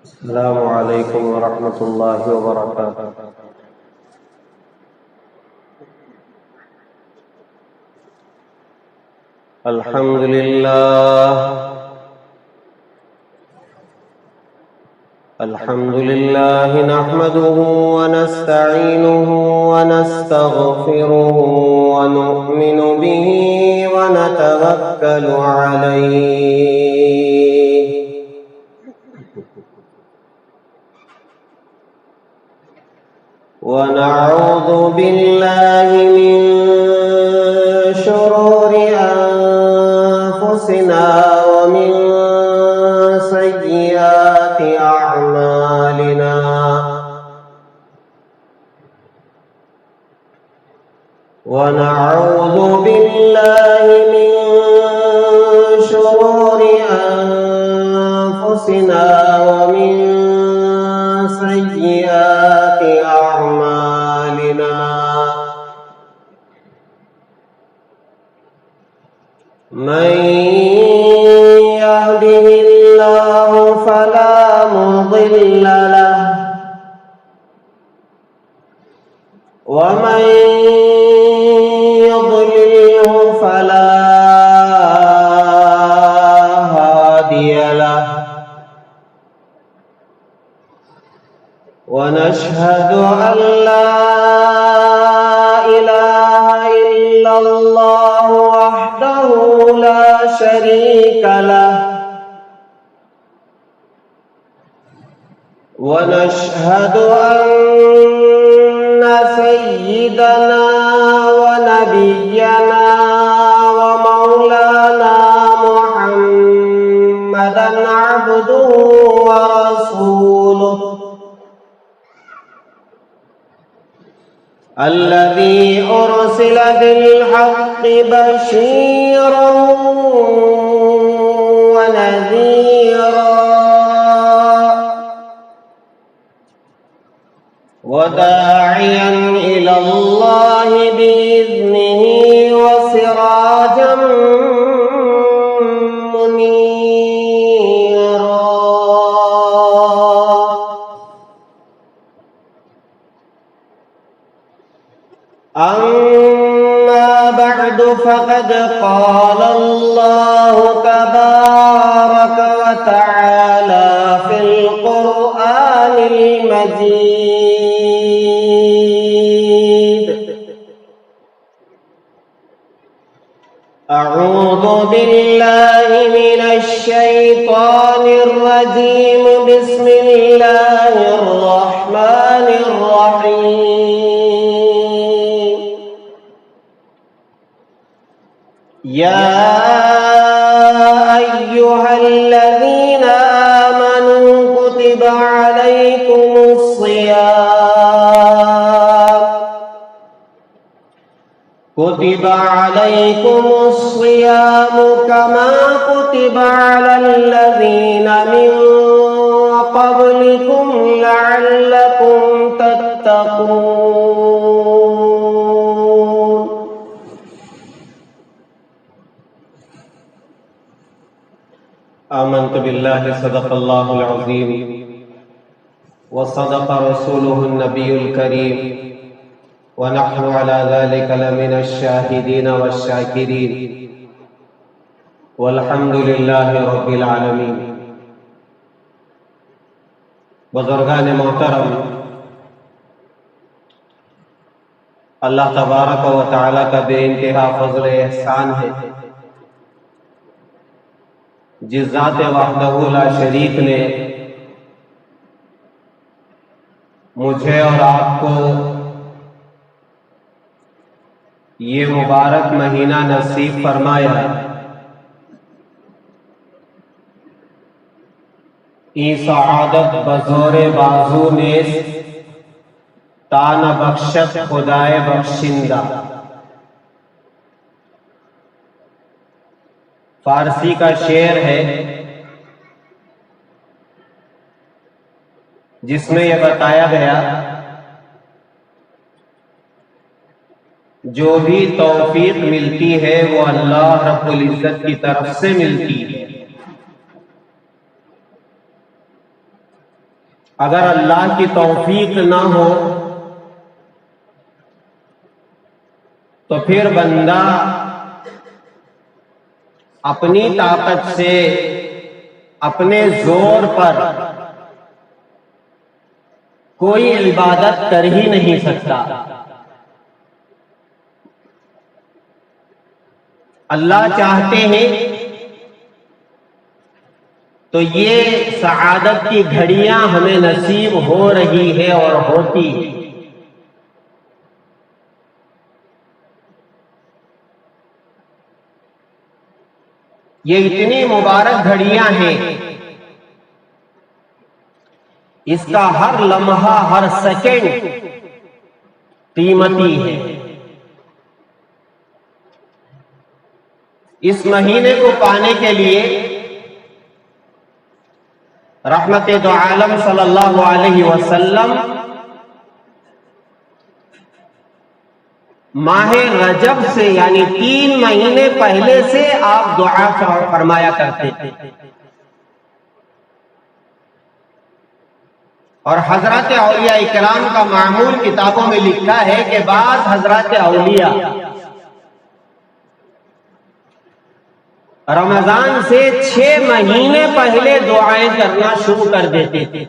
السلام علیکم ورحمۃ اللہ وبرکاتہ۔ الحمد للہ نحمده ونستعینه ونستغفره ونؤمن به ونتوکل علیہ ونعوذ باللہ من شرور انفسنا ومن سیئات اعمالنا ونعوذ باللہ من شرور انفسنا ومن سیئات اعمالنا من يهده الله فلا مضل له ومن يضلله فلا هادي له ونشهد أن لا إله إلا الله وحده لا شريك له ونشهد أن سيدنا ونبينا ومولانا محمدا عبده ورسوله الذي أرسل بالحق بشيرا ونذيرا وداعيا إلى الله بإذنه وسراجا منيرا أما بعد فقد قال الله تبارك وتعالى في القرآن المجيد أعوذ بالله من الشيطان الرجيم بسم الله الرحمن الرحيم يا أيها الذين آمنوا كتب عليكم الصيام كما كتب على الذين من قبلكم لعلكم تتقون آمنت بالله صدق الله العظيم وصدق رسوله النبي الكريم ونحن على ذلك لمن الشاهدين والشاكرين والحمد لله رب العالمين۔ بزرگان محترم، اللہ تبارک و تعالی کا بے انتہا فضل احسان ہے جس ذات وحدہ لا شریک نے مجھے اور آپ کو یہ مبارک مہینہ نصیب فرمایا۔ این سعادت بزور بازو نیست تان بخشت خدائے بخشندہ۔ فارسی کا شعر ہے جس میں یہ بتایا گیا جو بھی توفیق ملتی ہے وہ اللہ رب العزت کی طرف سے ملتی ہے۔ اگر اللہ کی توفیق نہ ہو تو پھر بندہ اپنی طاقت سے اپنے زور پر کوئی عبادت کر ہی نہیں سکتا۔ اللہ چاہتے ہیں تو یہ سعادت کی گھڑیاں ہمیں نصیب ہو رہی ہے اور ہوتی ہے۔ یہ اتنی مبارک گھڑیاں ہیں، اس کا ہر لمحہ ہر سیکنڈ قیمتی ہے۔ اس مہینے کو پانے کے لیے رحمت دو عالم صلی اللہ علیہ وسلم ماہ رجب سے یعنی 3 مہینے پہلے سے آپ دعا فرمایا کرتے تھے، اور حضرات اولیاء اکرام کا معمول کتابوں میں لکھا ہے کہ بعض حضرات اولیاء رمضان سے 6 مہینے پہلے دعائیں کرنا شروع کر دیتے تھے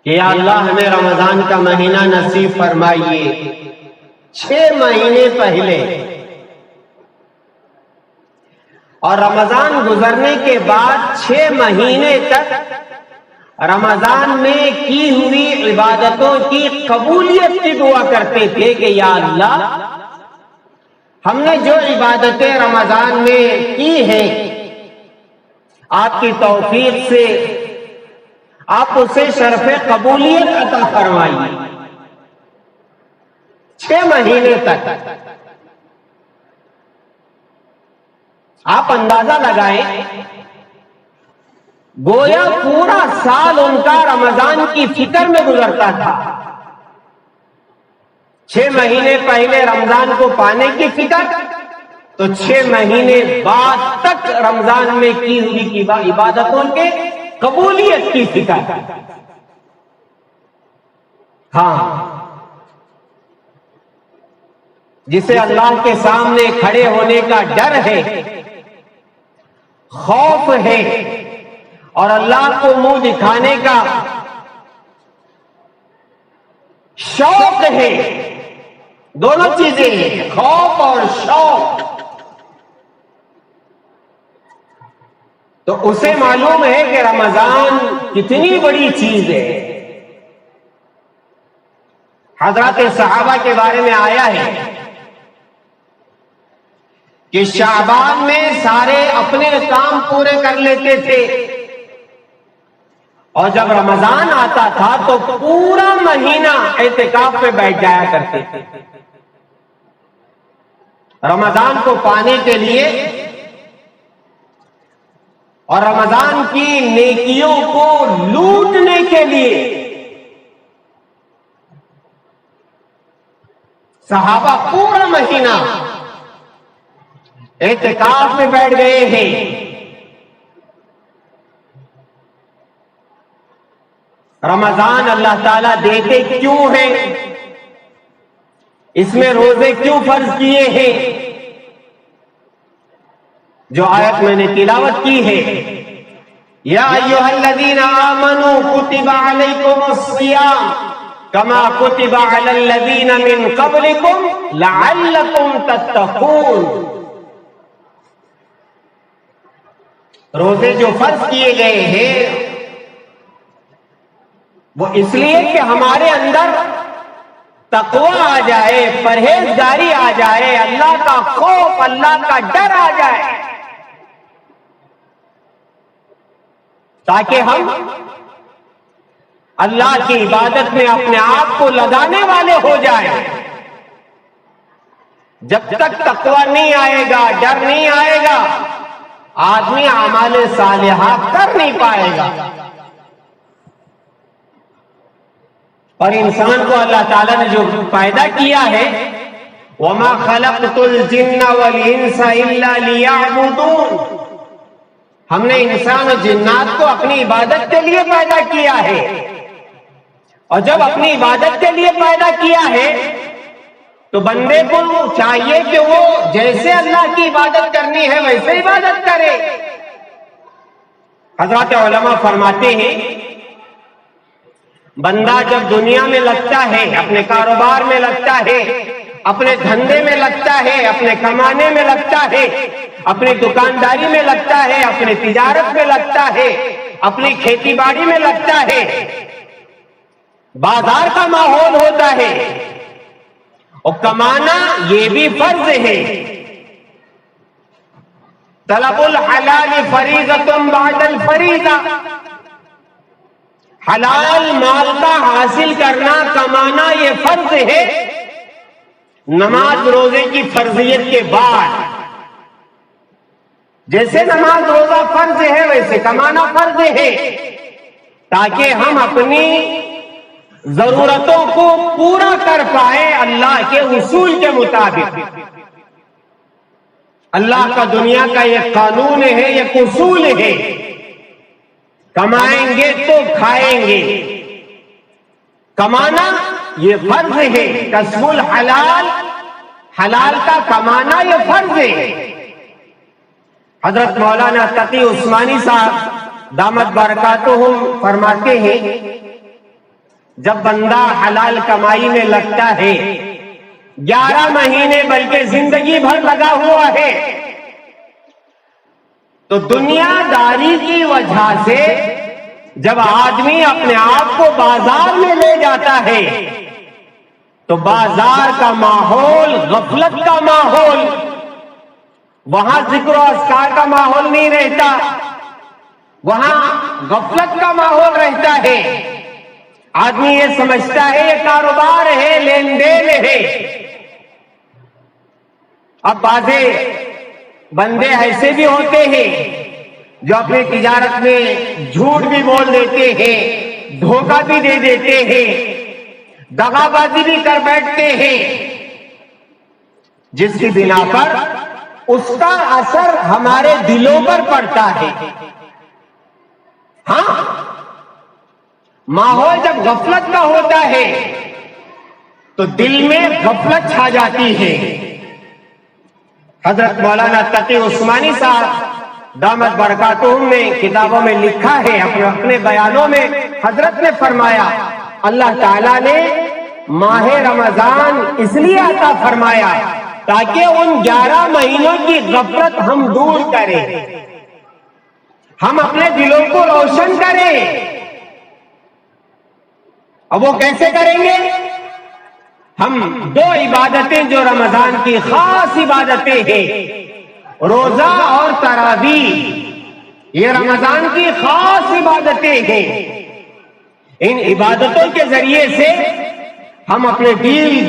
کہ یا اللہ ہمیں رمضان کا مہینہ نصیب فرمائیے۔ 6 مہینے پہلے، اور رمضان گزرنے کے بعد 6 مہینے تک رمضان میں کی ہوئی عبادتوں کی قبولیت کی دعا کرتے تھے کہ یا اللہ ہم نے جو عبادتیں رمضان میں کی ہیں آپ کی توفیق سے آپ اسے شرف قبولیت عطا فرمائیے۔ 6 مہینے تک آپ اندازہ لگائیں، گویا پورا سال ان کا رمضان کی فکر میں گزرتا تھا۔ 6 مہینے پہلے رمضان کو پانے کی فکر، تو 6 مہینے بعد تک رمضان میں کی ہوئی عبادتوں کے قبولیت کی فکر۔ ہاں، جسے اللہ کے سامنے کھڑے ہونے کا ڈر ہے، خوف ہے، اور اللہ کو منہ دکھانے کا شوق ہے، دونوں چیزیں ہیں، خوف اور شوق، تو اسے معلوم ہے کہ رمضان کتنی بڑی چیز ہے۔ حضرات صحابہ کے بارے میں آیا ہے کہ شعبان میں سارے اپنے کام پورے کر لیتے تھے، اور جب رمضان آتا تھا تو پورا مہینہ اعتکاف پہ بیٹھ جایا کرتے تھے۔ رمضان کو پانے کے لیے اور رمضان کی نیکیوں کو لوٹنے کے لیے صحابہ پورا مہینہ اعتکاف میں بیٹھ گئے ہیں۔ رمضان اللہ تعالیٰ دیتے کیوں ہیں؟ اس میں روزے کیوں فرض کیے ہیں؟ جو آیت میں نے تلاوت کی ہے، یا ایھا الذین آمنوا کتب علیکم الصیام کما کتب علی الذین من قبلکم لعلکم تتقون۔ روزے جو فرض کیے گئے ہیں وہ اس لیے کہ ہمارے اندر تقوی آ جائے، پرہیزگاری آ جائے، اللہ کا خوف، اللہ کا ڈر آ جائے، تاکہ ہم اللہ کی عبادت میں اپنے آپ کو لگانے والے ہو جائیں۔ جب تک تقوی نہیں آئے گا، ڈر نہیں آئے گا، آدمی اعمال صالحہ کر نہیں پائے گا۔ اور انسان کو اللہ تعالیٰ نے جو پیدا کیا ہے، وَمَا خَلَقْتُ الْجِنَّ وَالْإِنسَ إِلَّا لِيَعْبُدُونَ، ہم نے انسان اور جنات کو اپنی عبادت کے لیے پیدا کیا ہے، اور جب اپنی عبادت کے لیے پیدا کیا ہے تو بندے کو چاہیے کہ وہ جیسے اللہ کی عبادت کرنی ہے ویسے عبادت کرے۔ حضرات علماء فرماتے ہیں بندہ جب دنیا میں لگتا ہے، اپنے کاروبار میں لگتا ہے، اپنے دھندے میں لگتا ہے، اپنے کمانے میں لگتا ہے، اپنی دکانداری میں لگتا ہے، اپنی تجارت میں لگتا ہے، اپنی کھیتی باڑی میں لگتا ہے، بازار کا ماحول ہوتا ہے، اور کمانا یہ بھی فرض ہے۔ طلب الحلال فریضۃ بعد الفریضہ، حلال مال کا حاصل کرنا، کمانا یہ فرض ہے نماز روزے کی فرضیت کے بعد۔ جیسے نماز روزہ فرض ہے ویسے کمانا فرض ہے، تاکہ ہم اپنی ضرورتوں کو پورا کر پائے اللہ کے اصول کے مطابق۔ اللہ کا دنیا کا یہ قانون ہے، یہ اصول ہے، کمائیں گے تو کھائیں گے، کمانا یہ فرض ہے، کسب الحلال، حلال کا کمانا یہ فرض ہے۔ حضرت مولانا تقی عثمانی صاحب دامت برکاتہم فرماتے ہیں جب بندہ حلال کمائی میں لگتا ہے، 11 مہینے بلکہ زندگی بھر لگا ہوا ہے، تو دنیا داری کی وجہ سے جب آدمی اپنے آپ کو بازار میں لے جاتا ہے تو بازار کا ماحول غفلت کا ماحول، وہاں ذکر و اذکار کا ماحول نہیں رہتا، وہاں غفلت کا ماحول رہتا ہے۔ آدمی یہ سمجھتا ہے یہ کاروبار ہے، لین دین ہے۔ اب بازے بندے ایسے بھی ہوتے ہیں جو اپنی تجارت میں جھوٹ بھی بول دیتے ہیں، دھوکہ بھی دے دیتے ہیں، دغا بازی بھی کر بیٹھتے ہیں، جس کی بنا پر اس کا اثر ہمارے دلوں پر پڑتا ہے۔ ہاں، ماحول جب غفلت کا ہوتا ہے تو دل میں غفلت چھا جاتی ہے۔ حضرت مولانا تقی عثمانی صاحب دامت برکاتہم نے کتابوں میں لکھا ہے، اپنے بیانوں میں حضرت نے فرمایا اللہ تعالیٰ نے ماہ رمضان اس لیے عطا فرمایا تاکہ ان 11 مہینوں کی غفلت ہم دور کریں، ہم اپنے دلوں کو روشن کریں۔ اب وہ کیسے کریں گے؟ ہم 2 عبادتیں جو رمضان کی خاص عبادتیں ہیں، روزہ اور تراویح، یہ رمضان کی خاص عبادتیں ہیں۔ ان عبادتوں کے ذریعے سے ہم اپنے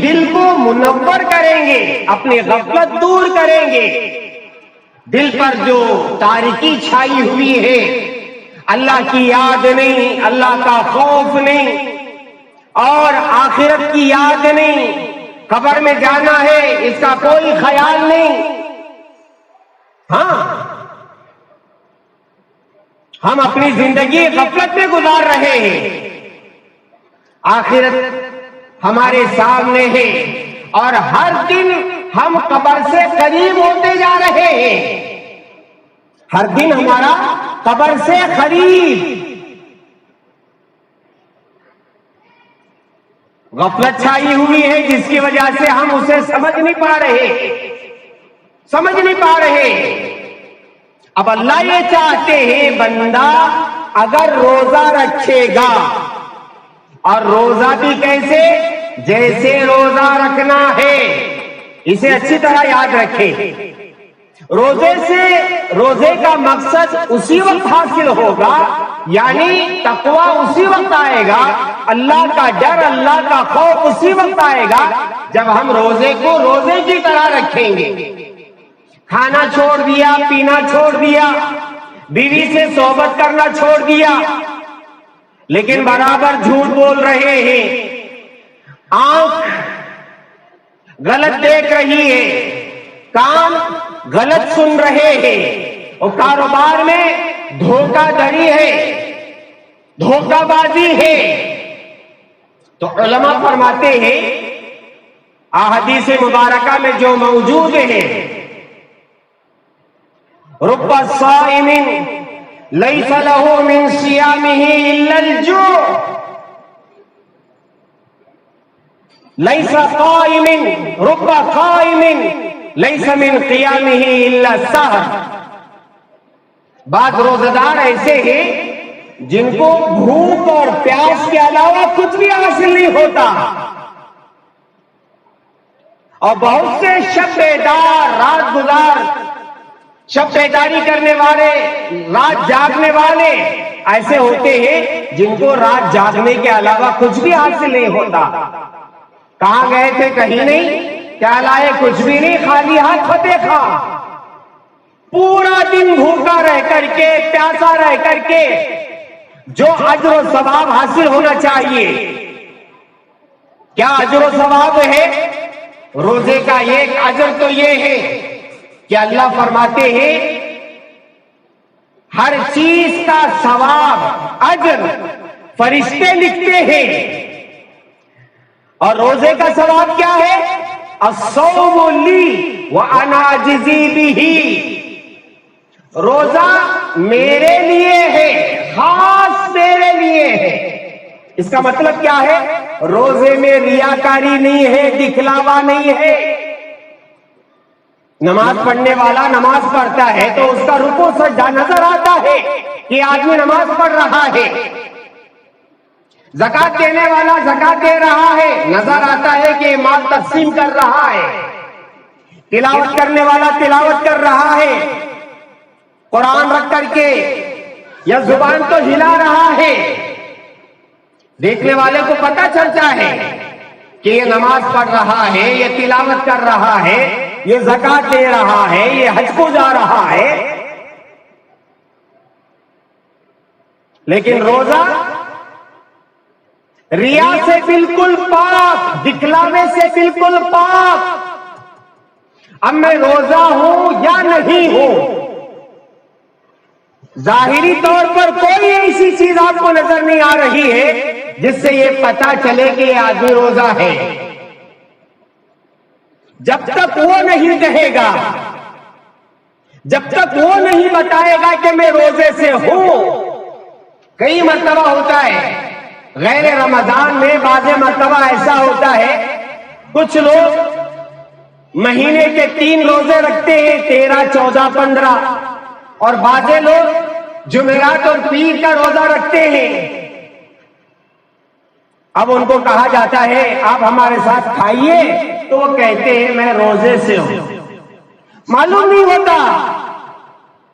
دل کو منور کریں گے، اپنی غفلت دور کریں گے۔ دل پر جو تاریکی چھائی ہوئی ہے، اللہ کی یاد نہیں، اللہ کا خوف نہیں، اور آخرت کی یاد نہیں، قبر میں جانا ہے اس کا کوئی خیال نہیں۔ ہاں، ہم اپنی زندگی غفلت میں گزار رہے ہیں، آخرت ہمارے سامنے ہے، اور ہر دن ہم قبر سے قریب ہوتے جا رہے ہیں، ہر دن ہمارا قبر سے قریب۔ غفلت چھائی ہوئی ہے جس کی وجہ سے ہم اسے سمجھ نہیں پا رہے۔ اب اللہ یہ چاہتے ہیں بندہ اگر روزہ رکھے گا، اور روزہ بھی کیسے، جیسے روزہ رکھنا ہے، اسے اچھی طرح یاد رکھے۔ روزے کا مقصد اسی وقت حاصل ہوگا، یعنی تقویٰ اسی وقت آئے گا، اللہ کا ڈر، اللہ کا خوف اسی وقت آئے گا جب ہم روزے کو روزے کی طرح رکھیں گے۔ کھانا چھوڑ دیا، پینا چھوڑ دیا، بیوی سے صحبت کرنا چھوڑ دیا، لیکن برابر جھوٹ بول رہے ہیں، آنکھ غلط دیکھ رہی ہے، کان غلط سن رہے ہیں، اور کاروبار میں دھوکہ دھڑی ہے، دھوکہ بازی ہے۔ تو علماء فرماتے ہیں احادیث مبارکہ میں جو موجود ہے، رب صائم لیس له من صیامه الا الجوع، لیس قائم رب قائم لیس من قیامه الا السحر۔ بعض روزدار ایسے ہیں جن کو بھوک اور پیاس کے علاوہ کچھ بھی حاصل نہیں ہوتا، اور بہت سے شب بیدار، رات گزار، شب بیداری کرنے والے، رات جاگنے والے ایسے ہوتے ہیں جن کو رات جاگنے کے علاوہ کچھ بھی حاصل نہیں ہوتا۔ کہاں گئے تھے؟ کہیں نہیں۔ کیا لائے؟ کچھ بھی نہیں، خالی ہاتھ فتح خواہ۔ پورا دن بھوکا رہ کر کے، پیاسا رہ کر کے جو اجر و ثواب حاصل ہونا چاہیے، کیا اجر و ثواب ہے؟ روزے کا ایک اجر تو یہ ہے کہ اللہ فرماتے ہیں ہر چیز کا ثواب، اجر فرشتے لکھتے ہیں۔ اور روزے کا ثواب کیا ہے؟ الصوم لی وانا اجزی بہ، روزہ میرے لیے ہے، خاص میرے لیے ہے۔ اس کا مطلب کیا ہے؟ روزے میں ریاکاری نہیں ہے، دکھلاوا نہیں ہے۔ نماز پڑھنے والا نماز پڑھتا ہے تو اس کا رکوع سجدہ نظر آتا ہے کہ آدمی نماز پڑھ رہا ہے۔ زکات دینے والا زکات دے رہا ہے، نظر آتا ہے کہ مال تقسیم کر رہا ہے۔ تلاوت کرنے والا تلاوت کر رہا ہے، قرآن رکھ کر کے یا زبان تو ہلا رہا ہے۔ دیکھنے والے کو پتہ چلتا ہے کہ یہ نماز پڑھ رہا ہے، یہ تلاوت کر رہا ہے، یہ زکات دے رہا ہے، یہ حج کو جا رہا ہے۔ لیکن روزہ ریا سے بالکل پاک، دکھلاوے سے بالکل پاک۔ اب میں روزہ ہوں یا نہیں ہوں، ظاہری طور پر کوئی ایسی چیز آپ کو نظر نہیں آ رہی ہے جس سے یہ پتا چلے کہ یہ آدمی روزہ ہے۔ جب تک وہ نہیں کہے گا، جب تک وہ نہیں بتائے گا کہ میں روزے سے ہوں۔ کئی مرتبہ ہوتا ہے غیر رمضان میں، بعض مرتبہ ایسا ہوتا ہے کچھ لوگ مہینے کے 3 روزے رکھتے ہیں، 13، 14، 15، اور بعض لوگ جمعرات اور پیر کا روزہ رکھتے ہیں۔ اب ان کو کہا جاتا ہے آپ ہمارے ساتھ کھائیے، تو وہ کہتے ہیں میں روزے سے ہوں۔ معلوم نہیں ہوتا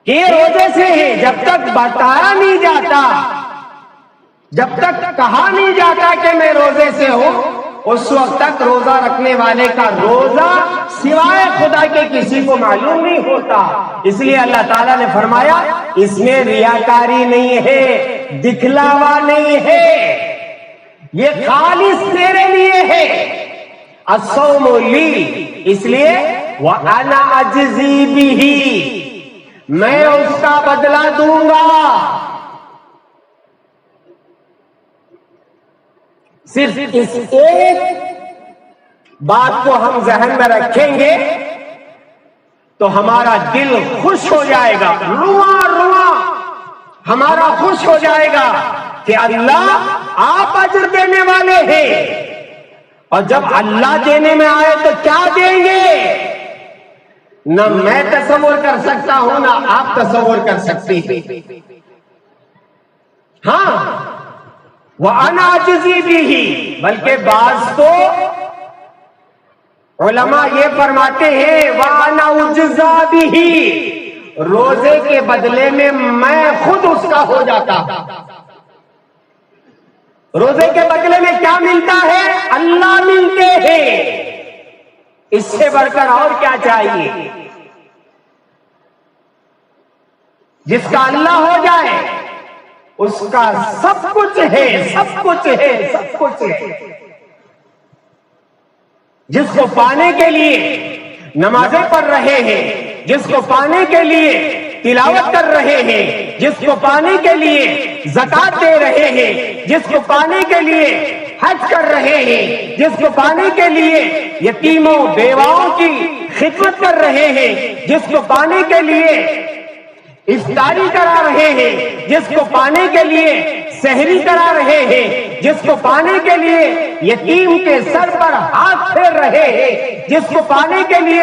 کہ یہ روزے سے ہے، جب تک بتایا نہیں جاتا، جب تک کہا نہیں جاتا کہ میں روزے سے ہوں، اس وقت تک روزہ رکھنے والے کا روزہ سوائے خدا کے کسی کو معلوم نہیں ہوتا۔ اس لیے اللہ تعالیٰ نے فرمایا اس میں ریاکاری نہیں ہے، دکھلاوا نہیں ہے، یہ خالص تیرے لیے ہے۔ الصوم لی، اس لیے وَأَنَا أَجْزِي بِهِ، میں اس کا بدلہ دوں گا۔ صرف اس ایک بات کو ہم ذہن میں رکھیں گے تو ہمارا دل خوش ہو جائے گا، رواں رواں ہمارا خوش ہو جائے گا کہ اللہ آپ اجر دینے والے ہیں۔ اور جب اللہ دینے میں آئے تو کیا دیں گے؟ نہ میں تصور کر سکتا ہوں، نہ آپ تصور کر سکتے ہیں۔ ہاں، وَأَنَا أَجْزِي بِهِ، بلکہ بعض تو علماء یہ فرماتے ہیں وَأَنَا أُجْزَىٰ بِهِ، روزے کے بدلے میں میں خود اس کا ہو جاتا۔ روزے کے بدلے میں کیا ملتا ہے؟ اللہ ملتے ہیں، اس سے بڑھ کر اور کیا چاہیے؟ جس کا اللہ ہو جائے اس کا سب کچھ ہے، سب کچھ ہے، سب کچھ ہے۔ جس کو پانے کے لیے نمازیں پڑھ رہے ہیں، جس کو پانے کے لیے تلاوت کر رہے ہیں، جس کو پانے کے لیے زکات دے رہے ہیں، جس کو پانے کے لیے حج کر رہے ہیں، جس کو پانے کے لیے یتیموں بیواؤں کی خدمت کر رہے ہیں، جس کو پانے کے لیے افطاری کرا رہے ہیں، جس کو پانے کے لیے سحری کرا رہے ہیں، جس کو پانے کے لیے یتیم کے سر پر ہاتھ پھیر رہے ہیں، جس کو پانے کے لیے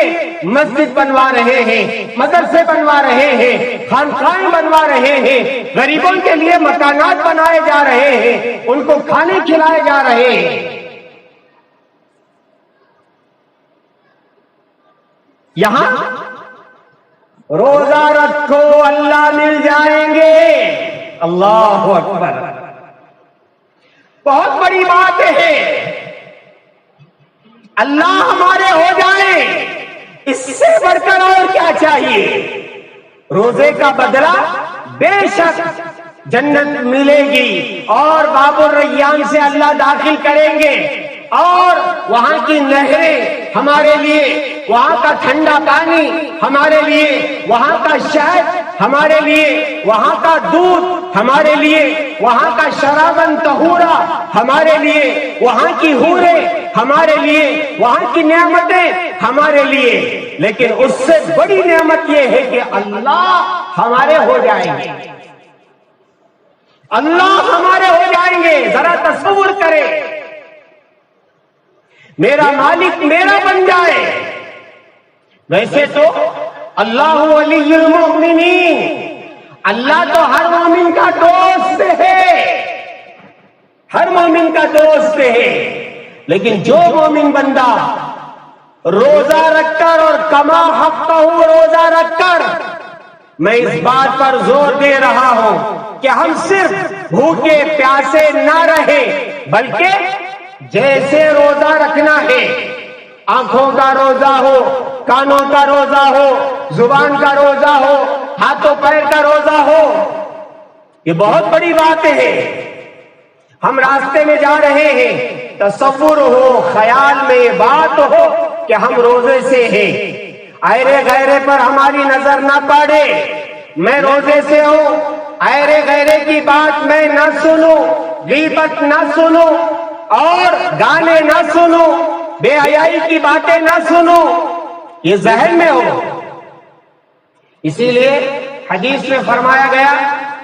مسجد بنوا رہے ہیں، مدرسے بنوا رہے ہیں، خانقاہیں بنوا رہے ہیں، غریبوں کے لیے مکانات بنائے جا رہے ہیں، ان کو کھانے کھلائے جا رہے ہیں۔ یہاں روزہ رکھو اللہ مل جائیں گے، اللہ اکبر، بہت بڑی بات ہے۔ اللہ ہمارے ہو جائیں، اس سے بڑھ کر اور کیا چاہیے؟ روزے کا بدلہ بے شک جنت ملے گی، اور باب الریان سے اللہ داخل کریں گے، اور وہاں کی نہریں ہمارے لیے، وہاں کا ٹھنڈا پانی ہمارے لیے، وہاں کا شہد ہمارے لیے، وہاں کا دودھ ہمارے لیے، وہاں کا شرابن طہورا ہمارے لیے، وہاں کی حوریں ہمارے لیے، وہاں کی نعمتیں ہمارے لیے۔ لیکن اس سے بڑی نعمت یہ ہے کہ اللہ ہمارے ہو جائیں گے، اللہ ہمارے ہو جائیں گے۔ ذرا تصور کرے، میرا مالک میرا بن جائے۔ ویسے تو اللہ ولی المؤمنین، اللہ تو ہر مومن کا دوست ہے، ہر مومن کا دوست ہے، لیکن جو مومن بندہ روزہ رکھ کر اور کما حقہ روزہ رکھ کر، میں اس بات پر زور دے رہا ہوں کہ ہم صرف بھوکے پیاسے نہ رہے، بلکہ جیسے روزہ رکھنا ہے، آنکھوں کا روزہ ہو، کانوں کا روزہ ہو، زبان کا روزہ ہو، ہاتھوں پیر کا روزہ ہو، یہ بہت بڑی بات ہے۔ ہم راستے میں جا رہے ہیں، تصور ہو، خیال میں یہ بات ہو کہ ہم روزے سے ہیں، ایرے غیرے پر ہماری نظر نہ پڑے، میں روزے سے ہوں، ایرے غیرے کی بات میں نہ سنوں، غیبت نہ سنوں، اور گانے نہ سنوں، بے حیائی کی باتیں نہ سنوں، یہ ذہن میں ہو۔ اسی لیے حدیث میں فرمایا گیا،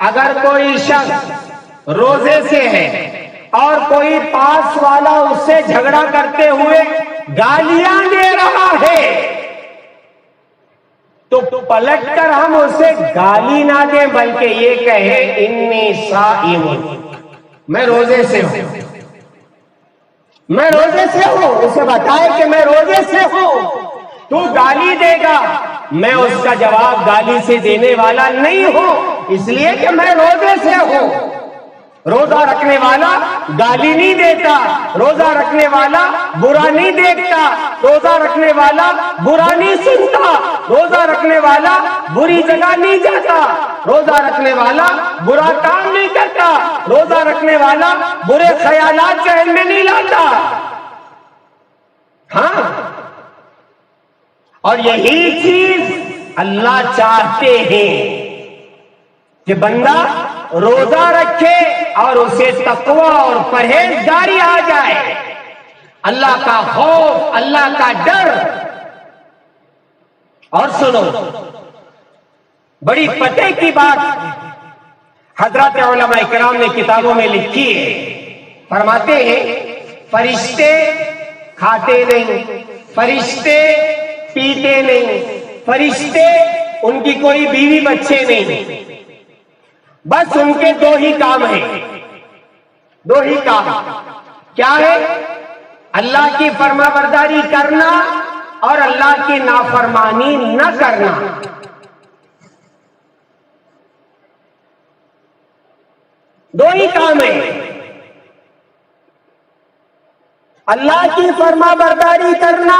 اگر کوئی شخص روزے سے ہے اور کوئی پاس والا اس سے جھگڑا کرتے ہوئے گالیاں دے رہا ہے، تو پلٹ کر ہم اسے گالی نہ دیں، بلکہ یہ کہے انی صائم، میں روزے سے ہوں، میں روزے سے ہوں، اسے بتائے کہ میں روزے سے ہوں۔ تو گالی دے گا، میں اس کا جواب گالی سے دینے والا نہیں ہوں، اس لیے کہ میں روزے سے ہوں۔ روزہ رکھنے والا گالی نہیں دیتا، روزہ رکھنے والا برا نہیں دیکھتا، روزہ رکھنے والا برا نہیں سنتا، روزہ رکھنے والا بری جگہ نہیں جاتا، روزہ رکھنے والا برا کام نہیں کرتا، روزہ رکھنے والا برے خیالات ذہن میں نہیں لاتا۔ ہاں، اور یہی چیز اللہ چاہتے ہیں کہ بندہ روزہ رکھے اور اسے تقوی اور پرہیزگاری آ جائے، اللہ کا خوف، اللہ کا ڈر۔ اور سنو، بڑی پتہ کی بات حضرات علماء کرام نے کتابوں میں لکھی ہے، فرماتے ہیں فرشتے کھاتے نہیں، فرشتے پیتے نہیں، فرشتے ان کی کوئی بیوی بچے نہیں، بس ان کے دو ہی کام ہیں، دو ہی کام۔ کیا ہے؟ اللہ کی فرما برداری کرنا اور اللہ کی نافرمانی نہ کرنا۔ دو ہی کام ہے، اللہ کی فرما برداری کرنا،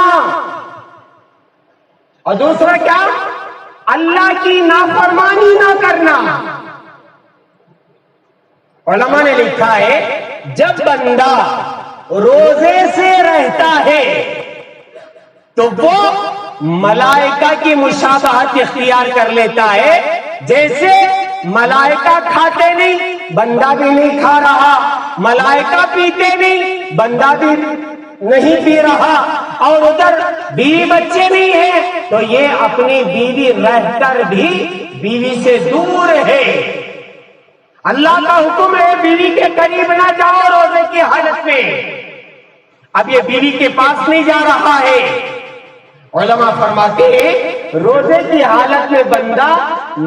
اور دوسرا کیا؟ اللہ کی نافرمانی نہ کرنا۔ علماء نے لکھا ہے جب بندہ روزے سے رہتا ہے تو وہ ملائکہ کی مشابہت اختیار کر لیتا ہے. جیسے ملائکہ کھاتے نہیں بندہ بھی نہیں کھا رہا، ملائکہ پیتے نہیں بندہ بھی نہیں پی رہا، اور ادھر بیوی بچے نہیں ہیں تو یہ اپنی بیوی رہ کر بھی بیوی سے دور ہے. اللہ کا حکم ہے بیوی کے قریب نہ جاؤ روزے کی حالت میں. اب یہ بیوی کے پاس نہیں جا رہا ہے. علماء فرماتے ہیں روزے کی حالت میں بندہ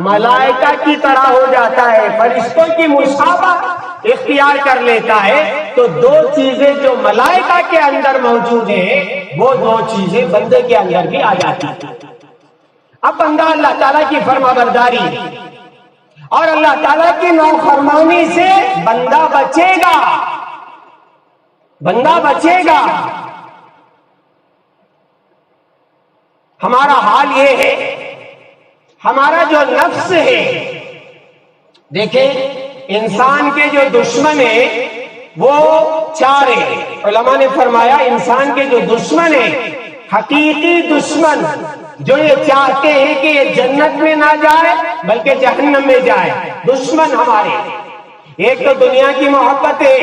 ملائکہ کی طرح ہو جاتا ہے، فرشتوں کی مشابہت اختیار کر لیتا ہے. تو دو چیزیں جو ملائکہ کے اندر موجود ہیں وہ دو چیزیں بندے کے اندر بھی آ جاتی ہیں. اب بندہ اللہ تعالیٰ کی فرما برداری اور اللہ تعالیٰ کی نافرمانی سے بندہ بچے گا، بندہ بچے گا. ہمارا حال یہ ہے، ہمارا جو نفس ہے، دیکھیں انسان کے جو دشمن ہیں وہ چار ہیں. علماء نے فرمایا انسان کے جو دشمن ہیں، حقیقی دشمن جو یہ چاہتے ہیں کہ یہ جنت میں نہ جائے بلکہ جہنم میں جائے، دشمن ہمارے ایک تو دنیا کی محبت ہے،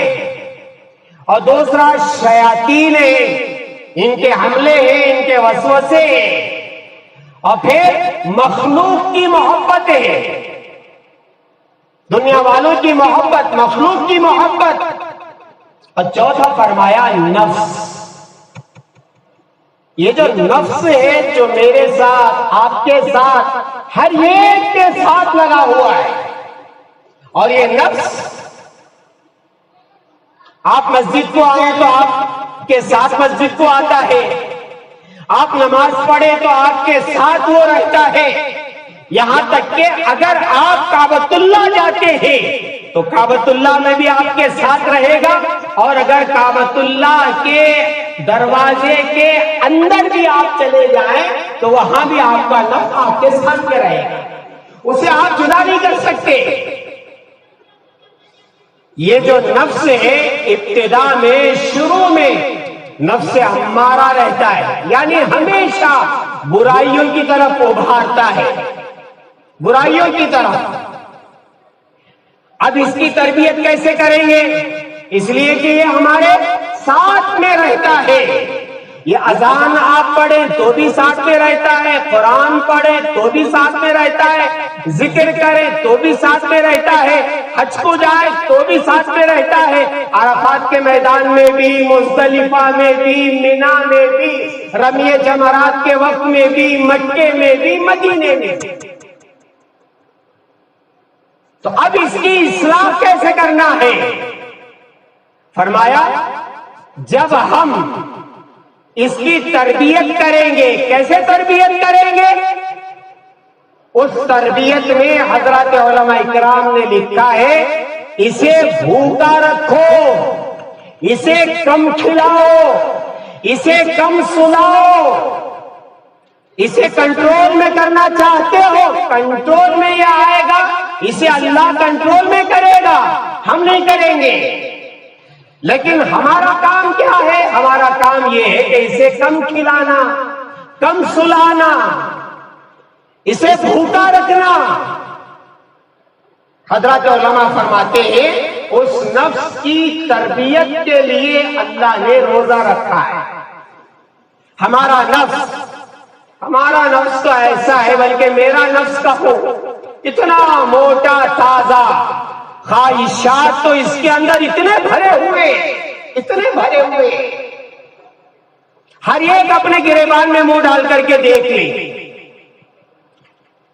اور دوسرا شیاطین ہیں، ان کے حملے ہیں، ان کے وسوسے ہیں، اور پھر مخلوق کی محبت ہے، دنیا والوں کی محبت، مخلوق کی محبت، اور چوتھا فرمایا نفس. یہ جو نفس ہے جو میرے ساتھ آپ کے ساتھ ہر ایک کے ساتھ لگا ہوا ہے، اور یہ نفس آپ مسجد کو آئے تو آپ کے ساتھ مسجد کو آتا ہے، آپ نماز پڑھے تو آپ کے ساتھ وہ رہتا ہے. یہاں تک کہ اگر آپ کعبۃ اللہ جاتے ہیں تو کعبۃ اللہ میں بھی آپ کے ساتھ رہے گا، اور اگر کعبۃ اللہ کے دروازے کے اندر بھی آپ چلے جائیں تو وہاں بھی آپ کا نفس آپ کے ساتھ رہے گا، اسے آپ جدا نہیں کر سکتے. یہ جو نفس ہے ابتدا میں، شروع میں نفس ہمارا رہتا ہے، یعنی ہمیشہ برائیوں کی طرف ابھارتا ہے، برائیوں کی طرف. اب اس کی تربیت کیسے کریں گے؟ اس لیے کہ یہ ہمارے ساتھ میں رہتا ہے. یہ اذان آپ پڑھیں تو بھی ساتھ میں رہتا ہے، قرآن پڑھیں تو بھی ساتھ میں رہتا ہے، ذکر کریں تو بھی ساتھ میں رہتا ہے، حج کو جائے تو بھی ساتھ میں رہتا ہے، عرفات کے میدان میں بھی، مزدلفہ میں بھی، مینا میں بھی، رمی جمرات کے وقت میں بھی، مکے میں بھی، مدینے میں بھی. تو اب اس کی اصلاح کیسے کرنا ہے؟ فرمایا جب ہم اس کی تربیت کریں گے. کیسے تربیت کریں گے؟ اس تربیت میں حضرات علماء اکرام نے لکھا ہے اسے بھوکا رکھو، اسے کم کھلاؤ، اسے کم سلاؤ. اسے کنٹرول میں کرنا چاہتے ہو، کنٹرول میں یہ آئے گا. اسے اللہ کنٹرول میں کرے گا، ہم نہیں کریں گے. لیکن ہمارا کام کیا ہے؟ ہمارا کام یہ ہے کہ اسے کم کھلانا، کم سلانا، اسے بھوکا رکھنا. حضرات علماء فرماتے ہیں اس نفس کی تربیت کے لیے اللہ نے روزہ رکھا ہے. ہمارا نفس تو ایسا ہے، بلکہ میرا نفس کا ہو اتنا موٹا تازہ، خواہشات تو اس کے اندر اتنے بھرے ہوئے، ہر ایک اپنے گریبان میں منہ ڈال کر کے دیکھ لے.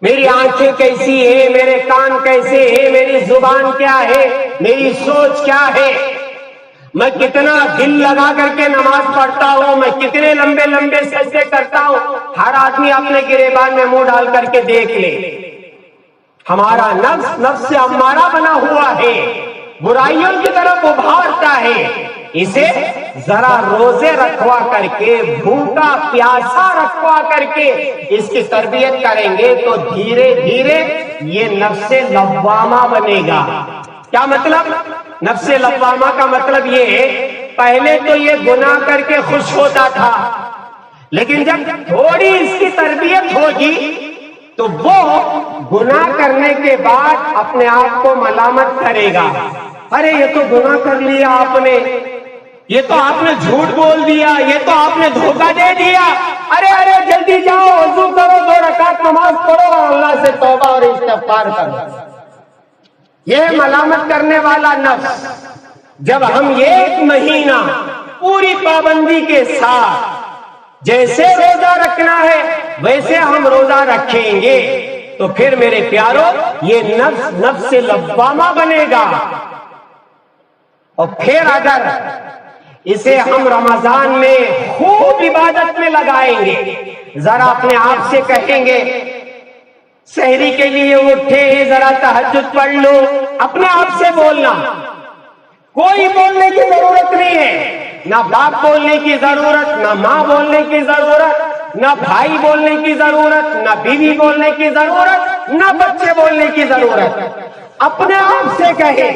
میری آنکھیں کیسی ہے، میرے کان کیسے ہیں، میری زبان کیا ہے، میری سوچ کیا ہے، میں کتنا دل لگا کر کے نماز پڑھتا ہوں، میں کتنے لمبے لمبے سجدے کرتا ہوں. ہر آدمی اپنے گریبان میں منہ ڈال کر کے دیکھ لے. ہمارا نفس ہمارا بنا ہوا ہے، برائیوں کی طرف ابھارتا ہے. اسے ذرا روزے رکھوا کر کے، بھوکا پیاسا رکھوا کر کے اس کی تربیت کریں گے تو دھیرے دھیرے یہ نفس لوامہ بنے گا. کیا مطلب؟ نفس لوامہ کا مطلب یہ ہے پہلے تو یہ گناہ کر کے خوش ہوتا تھا، لیکن جب تھوڑی اس کی تربیت ہوگی تو وہ گناہ کرنے کے بعد اپنے آپ کو ملامت کرے گا، ارے یہ تو گناہ کر لیا آپ نے، یہ تو آپ نے جھوٹ بول دیا، یہ تو آپ نے دھوکہ دے دیا، ارے جلدی جاؤ وضو کرو، 2 رکعت نماز پڑھو اور اللہ سے توبہ اور استغفار کرو۔ یہ ملامت کرنے والا نفس جب ہم 1 مہینہ پوری پابندی کے ساتھ جیسے روزہ رکھنا ہے ویسے ہم روزہ رکھیں گے تو پھر میرے پیارو یہ نفس لوامہ بنے گا، اور پھر اگر اسے ہم رمضان میں خوب عبادت میں لگائیں گے، ذرا اپنے آپ سے کہیں گے سحری کے لیے اٹھے ذرا تہجد پڑھ لو، اپنے آپ سے بولنا، کوئی بولنے کی ضرورت نہیں ہے، نہ باپ بولنے کی ضرورت، نہ ماں بولنے کی ضرورت، نہ بھائی بولنے کی ضرورت، نہ بیوی بولنے کی ضرورت، نہ بچے بولنے کی ضرورت، اپنے آپ سے کہے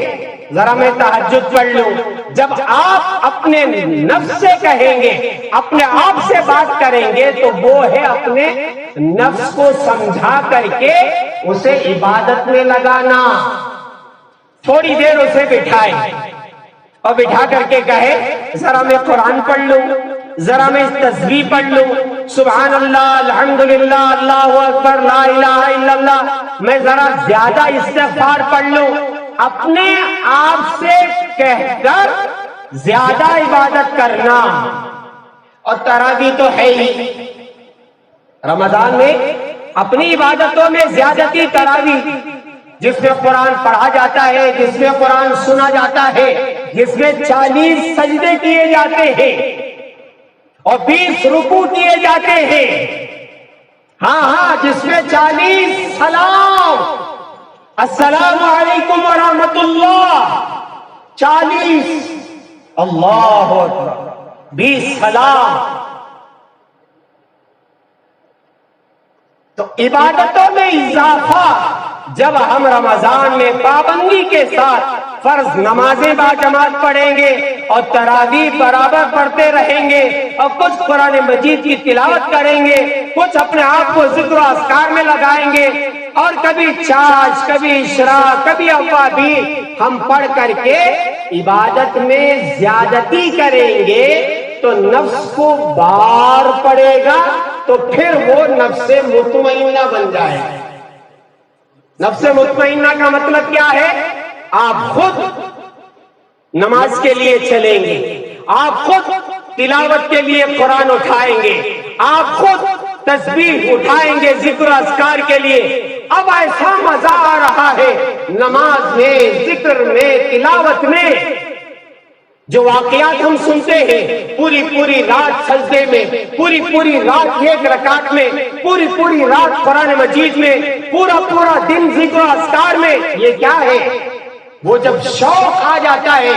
ذرا میں تہجد پڑھ لوں۔ جب آپ اپنے نفس سے کہیں گے، اپنے آپ سے بات کریں گے تو وہ ہے اپنے نفس کو سمجھا کر کے اسے عبادت میں لگانا، تھوڑی دیر اسے بٹھائے اور بٹھا کر کے کہے ذرا میں قرآن پڑھ لوں، ذرا میں تسبیح پڑھ لوں، سبحان اللہ، الحمدللہ، اللہ اکبر، لا الہ الا اللہ، میں ذرا زیادہ استغفار پڑھ لوں، اپنے آپ سے کہہ کر زیادہ عبادت کرنا۔ اور تراویح تو ہے ہی رمضان میں، اپنی عبادتوں میں زیادتی تراویح، جس میں قرآن پڑھا جاتا ہے، جس میں قرآن سنا جاتا ہے، جس میں 40 سجدے کیے جاتے ہیں اور 20 رکوع کیے جاتے ہیں، ہاں جس میں 40 سلام، السلام علیکم ورحمۃ اللہ، 40 اللہ اکبر، 20 سلام۔ تو عبادتوں میں اضافہ جب ہم رمضان میں پابندی کے ساتھ فرض نمازیں باجماعت پڑھیں گے اور تراویح برابر پڑھتے رہیں گے اور کچھ قرآن مجید کی تلاوت کریں گے، کچھ اپنے آپ کو ذکر و اذکار میں لگائیں گے، اور کبھی چاش، کبھی اشراق، کبھی اوابین ہم پڑھ کر کے عبادت میں زیادتی کریں گے تو نفس کو بار پڑے گا، تو پھر وہ نفس مطمئنہ بن جائے گا۔ نفس مطمئنہ کا مطلب کیا ہے؟ آپ خود نماز کے لیے چلیں گے، آپ خود تلاوت کے لیے قرآن اٹھائیں گے، آپ خود تسبیح اٹھائیں گے ذکر و اذکار کے لیے۔ اب ایسا مزہ آ رہا ہے نماز میں، ذکر میں، تلاوت میں، جو واقعات ہم سنتے ہیں پوری رات سجدے میں، پوری رات 1 رکعت میں، پوری رات قرآن مجید میں، پورا دن ذکر و اذکار میں، یہ کیا ہے؟ وہ جب شوق آ جاتا ہے،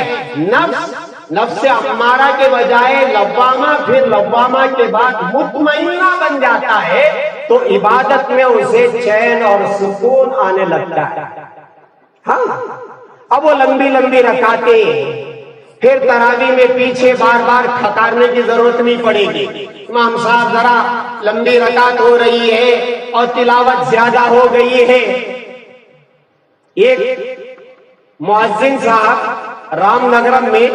نفس امارہ کے بجائے لوامہ، پھر لوامہ کے بعد مطمئنہ بن جاتا ہے، تو عبادت میں اسے چین اور سکون آنے لگتا ہے۔ ہاں اب وہ لمبی رکعتیں، پھر تراویح میں پیچھے بار کھکارنے کی ضرورت نہیں پڑے گی، امام صاحب ذرا لمبی رکعت ہو رہی ہے اور تلاوت زیادہ ہو گئی ہے۔ ایک مؤذن صاحب رام نگرم میں،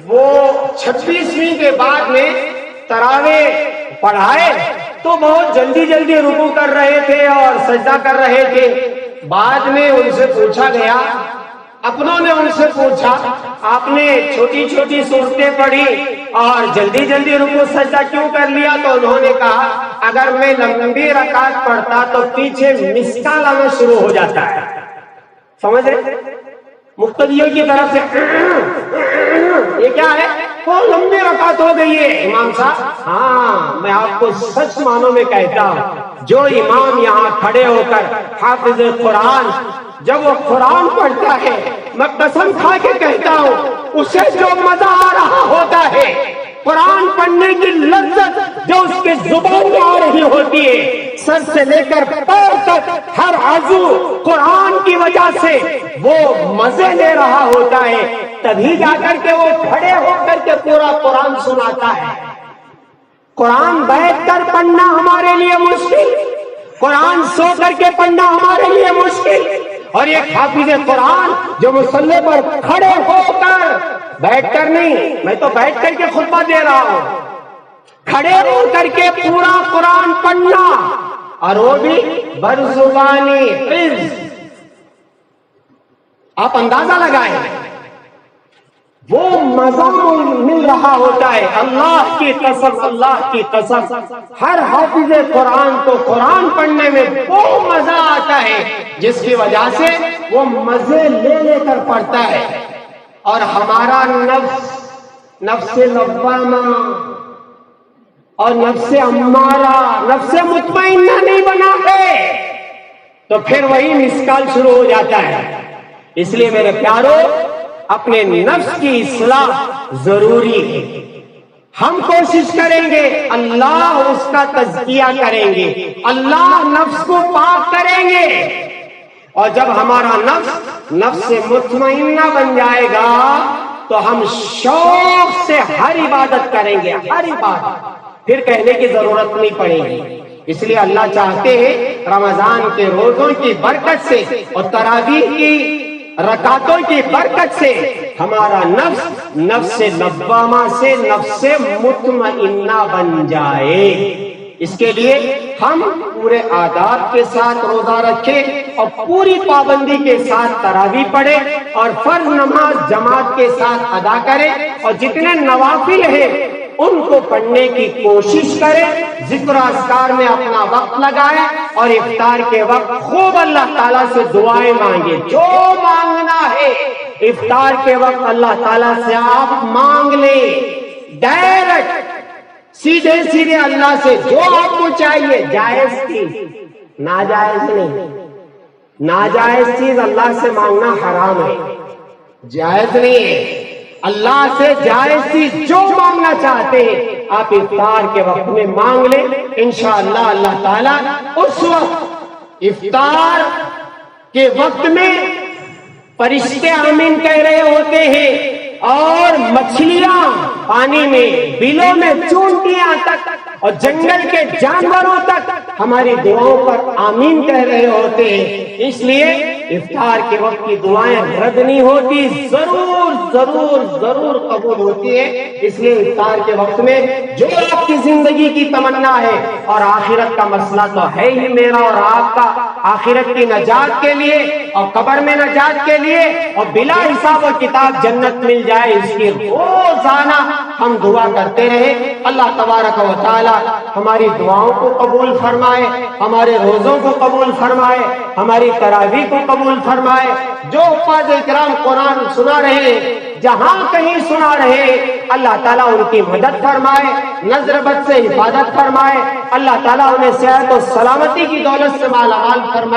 وہ 26ویں کے بعد میں تراویح پڑھائے تو بہت جلدی رکوع کر رہے تھے اور سجدہ کر رہے تھے۔ بعد میں ان سے پوچھا گیا، اپنوں نے ان سے پوچھا آپ نے چھوٹی صورتیں پڑھی اور جلدی رکوع سجدہ کیوں کر لیا؟ تو انہوں نے کہا اگر میں لمبی رکعت پڑھتا تو پیچھے مسکال آنا شروع ہو جاتا ہے۔ سمجھ رہے؟ مقتدیوں کی طرف سے یہ کیا ہے؟ وہ لمبی رکعت ہو گئی ہے امام صاحب۔ ہاں میں آپ کو سچ معنوں میں کہتا ہوں، جو امام یہاں کھڑے ہو کر حافظ قرآن جب وہ قرآن پڑھتا ہے، میں قسم کھا کے کہتا ہوں اسے جو مزہ آ رہا ہوتا ہے، قرآن پڑھنے کی لذت جو اس کے زبان میں آ رہی ہوتی ہے، سر سے لے کر پیر تک ہر عضو قرآن کی وجہ سے وہ مزے لے رہا ہوتا ہے، تبھی جا کر کے وہ کھڑے ہو کر کے پورا قرآن سناتا ہے۔ قرآن بیٹھ کر پڑھنا ہمارے لیے مشکل، قرآن سو کر کے پڑھنا ہمارے لیے مشکل، اور یہ حافظ قرآن جو مصلی پر کھڑے ہو کر، بیٹھ کر نہیں، میں تو بیٹھ کر کے خطبہ دے رہا ہوں، کھڑے ہو کر کے پورا قرآن پڑھنا، اور وہ بھی برزبانی حفظ، آپ اندازہ لگائیں وہ مزہ مل رہا ہوتا ہے۔ اللہ کی قسم، اللہ کی قسم، ہر حافظ قرآن کو قرآن پڑھنے میں وہ مزہ آتا ہے جس کی وجہ سے وہ مزے لے لے کر پڑھتا ہے، اور ہمارا نفس لوامہ اور نفس امارہ، نفس مطمئنہ نہیں بنا ہے تو پھر وہی مسکال شروع ہو جاتا ہے۔ اس لیے میرے پیارو، اپنے نفس کی اصلاح ضروری ہے۔ ہم کوشش کریں گے، اللہ اس کا تزکیہ کریں گے، اللہ نفس کو پاک کریں گے، اور جب ہمارا نفس مطمئنہ بن جائے گا تو ہم شوق سے ہر عبادت کریں گے، ہر عبادت، پھر کہنے کی ضرورت نہیں پڑے گی۔ اس لیے اللہ چاہتے ہیں رمضان کے روزوں کی برکت سے اور تراویح کی رکعتوں کی برکت سے ہمارا نفس لوامہ سے نفس مطمئنہ بن جائے۔ اس کے لیے ہم پورے آداب کے ساتھ روزہ رکھیں اور پوری پابندی کے ساتھ تراویح پڑھیں اور فرض نماز جماعت کے ساتھ ادا کریں، اور جتنے نوافل ہیں ان کو پڑھنے کی کوشش کریں، ذکر و اذکار میں اپنا وقت لگائیں، اور افطار کے وقت خوب اللہ تعالیٰ سے دعائیں مانگیں، جو مانگنا ہے افطار کے وقت اللہ تعالیٰ سے آپ مانگ لیں، ڈائریکٹ سیدھے اللہ سے جو آپ کو چاہیے، جائز چیز، ناجائز نہیں، ناجائز چیز اللہ سے مانگنا حرام ہے، جائز نہیں ہے۔ اللہ سے جائز چیز جو مانگنا چاہتے ہیں آپ افطار کے وقت میں مانگ لیں، انشاءاللہ اللہ تعالیٰ اس وقت افطار کے وقت میں فرشتے آمین کہہ رہے ہوتے ہیں، اور مچھلیاں پانی میں، بلوں میں چونٹیاں تک، اور جنگل کے جانوروں تک ہماری دعاؤں پر آمین کہہ رہے ہوتے ہیں۔ اس لیے افطار کے وقت کی دعائیں رد نہیں ہوتی، ضرور ضرور ضرور قبول ہوتی ہے۔ اس لیے افطار کے وقت میں جو آپ کی زندگی کی تمنا ہے، اور آخرت کا مسئلہ تو ہے ہی میرا اور آپ کا، آخرت کی نجات کے لیے اور قبر میں نجات کے لیے اور بلا حساب و کتاب جنت مل جائے، اس کی روزانہ ہم دعا کرتے رہے۔ اللہ تبارک و تعالی ہماری دعاؤں کو قبول فرمائے، ہمارے روزوں کو قبول فرمائے، ہماری تراویح کو قبول فرمائے۔ جو حفاظ کرام قرآن سنا رہے ہیں، جہاں کہیں سنا رہے ہیں، اللہ تعالیٰ ان کی مدد فرمائے، نظر بد سے حفاظت فرمائے، اللہ تعالیٰ انہیں صحت و سلامتی کی دولت سے مالا مال فرمائے۔